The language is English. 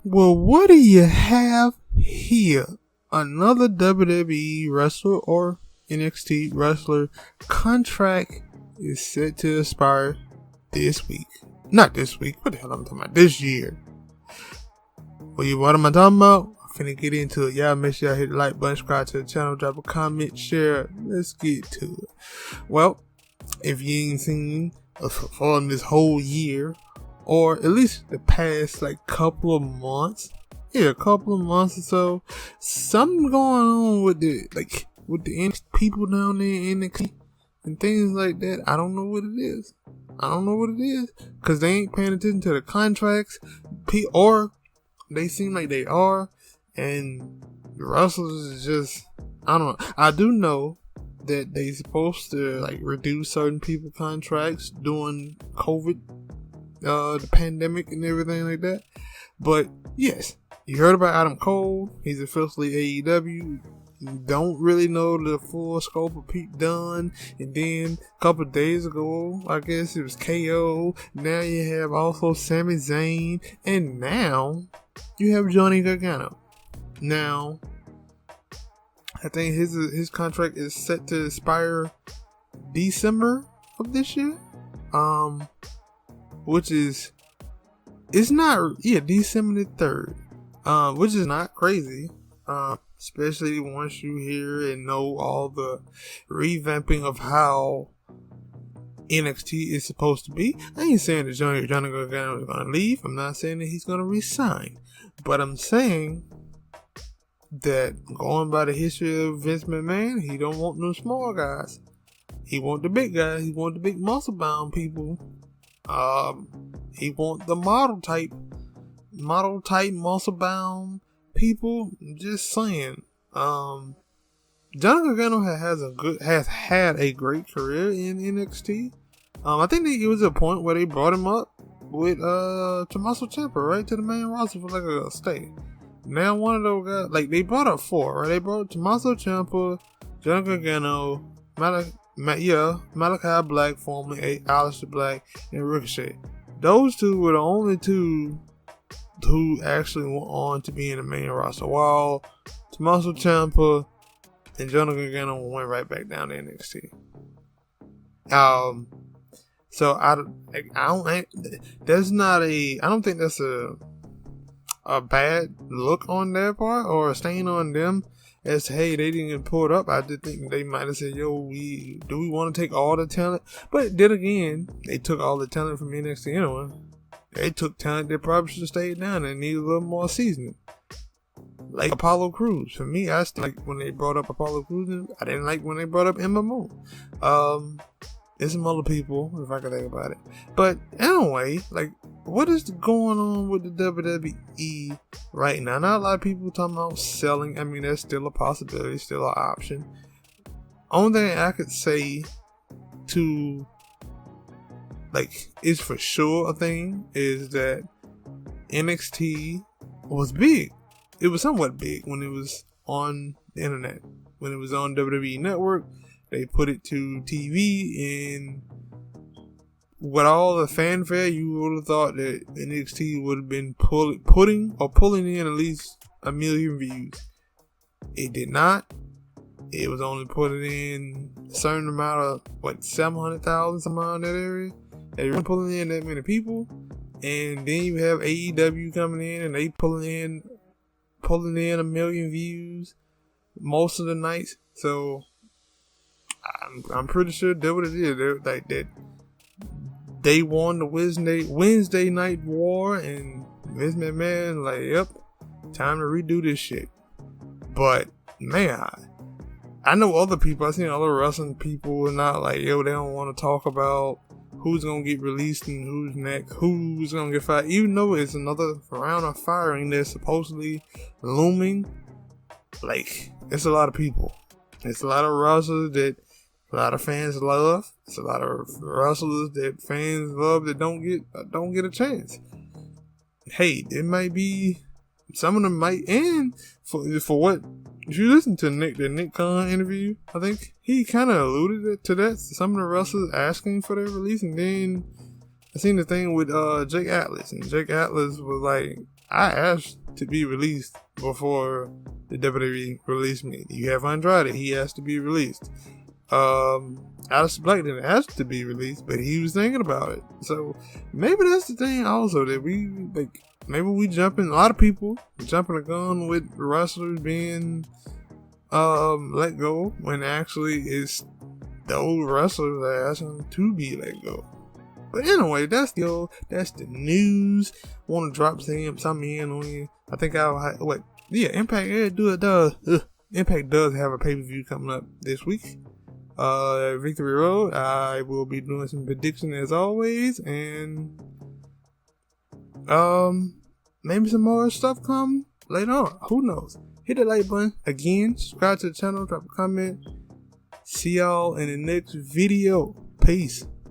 Well, what do you have here? Another WWE wrestler or NXT wrestler contract is set to expire this week. Not this week. What the hell am I talking about? This year. Well, what am I talking about? I'm finna get into it. Y'all make sure y'all hit the like button, subscribe to the channel, drop a comment, share. Let's get to it. Well, if you ain't seen for this whole year, or at least the past couple of months, a couple of months or so, something going on with the people down there in NXT and things like that. I don't know what it is. Because they ain't paying attention to the contracts, or they seem like they are, and the wrestlers is just, I don't know. I do know that they supposed to reduce certain people contracts during COVID, the pandemic and everything like that. But yes, you heard about Adam Cole. He's officially AEW. You don't really know the full scope of Pete Dunne. And then a couple of days ago, I guess it was KO. Now you have also Sami Zayn, and now you have Johnny Gargano. Now, I think his contract is set to expire December of this year. Which is, it's not, December the 3rd. Which is not crazy. Especially once you hear and know all the revamping of how NXT is supposed to be. I ain't saying that Johnny Gargano is going to leave. I'm not saying that he's going to resign. But I'm saying that going by the history of Vince McMahon, he don't want no small guys. He want the big guys. He want the big muscle bound people. He want the model type muscle bound people. Just saying. Johnny Gargano has had a great career in NXT. I think that it was a point where they brought him up with Tommaso Ciampa right to the main roster for a stay. Now one of those guys, they brought up four, right? They brought Tommaso Ciampa, Johnny Gargano, Malachi Black, formerly Aleister Black, and Ricochet. Those two were the only two who actually went on to be in the main roster, while Tommaso Ciampa and Johnny Gargano went right back down to NXT. So I don't think that's a bad look on their part or a stain on them. As hey, they didn't get pulled up. I did think they might have said, "Yo, we want to take all the talent?" But then again, they took all the talent from NXT anyway. They took talent that probably should have stayed down and needed a little more seasoning. Like Apollo Crews. For me, I still like when they brought up Apollo Crews. I didn't like when they brought up Emma Moon. There's some other people, if I could think about it. But anyway, what is going on with the WWE right now? Not a lot of people talking about selling. I mean, that's still a possibility, still an option. Only thing I could say to, is for sure a thing, is that NXT was big. It was somewhat big when it was on the internet. When it was on WWE Network, they put it to TV, and with all the fanfare, you would have thought that NXT would have been pulling in at least 1 million views. It did not. It was only putting in a certain amount of 700,000, somewhere around that area. They weren't pulling in that many people, and then you have AEW coming in, and they pulling in 1 million views most of the nights. So I'm pretty sure that's what it is. They're that they won the Wednesday night war, and Vince McMahon yep, time to redo this shit. But man, I know other people. I've seen other wrestling people and not they don't want to talk about who's gonna get released and who's next, who's gonna get fired. Even though it's another round of firing that's supposedly looming, it's a lot of people. It's a lot of wrestlers that a lot of fans love. It's a lot of wrestlers that fans love that don't get a chance. Hey, it might be some of them might end for what. If you listen to the Nick Khan interview, I think he kind of alluded to that. Some of the wrestlers asking for their release, and then I seen the thing with Jake Atlas, and Jake Atlas was I asked to be released before the WWE released me. You have Andrade, he asked to be released. Alistair Black didn't ask to be released, but he was thinking about it. So maybe that's the thing also, that we like, maybe we jumping, a lot of people jumping the gun with wrestlers being let go, when actually it's the old wrestlers that asked them to be let go. But anyway, that's the news. Want to drop something in on you? I think Impact Impact does have a pay-per-view coming up this week. Victory Road. I will be doing some prediction as always, and maybe some more stuff come later on. Who knows? Hit the like button again. Subscribe to the channel. Drop a comment. See y'all in the next video. Peace.